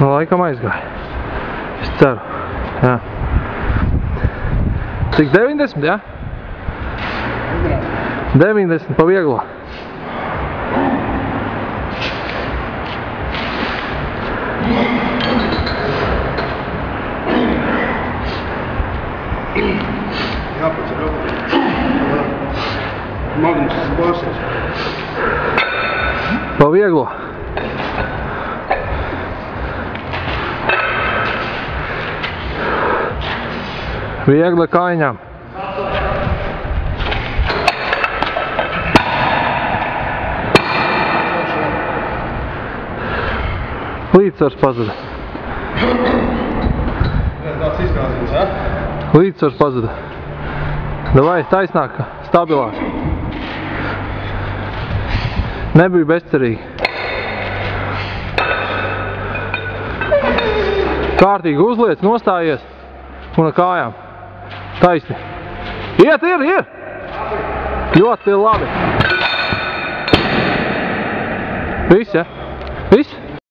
Nu, laikam aizgāja. Es ceru. Jā. Cik 90, jā? 90 pa vieglo. Jāpacer Magnus bāsies. Pa vieglo. Viegli kājņām. Līdzsvars pazuda. Tāds izgāziens, jā? Līdzsvars pazuda. Davai, taisnāk, stabilāk. Nebija bezcerīgi. Kārtīgi uzliec, nostājies un ar kājām. Taisni. Iet, ir! Ļoti labi. Viss, ja? Viss?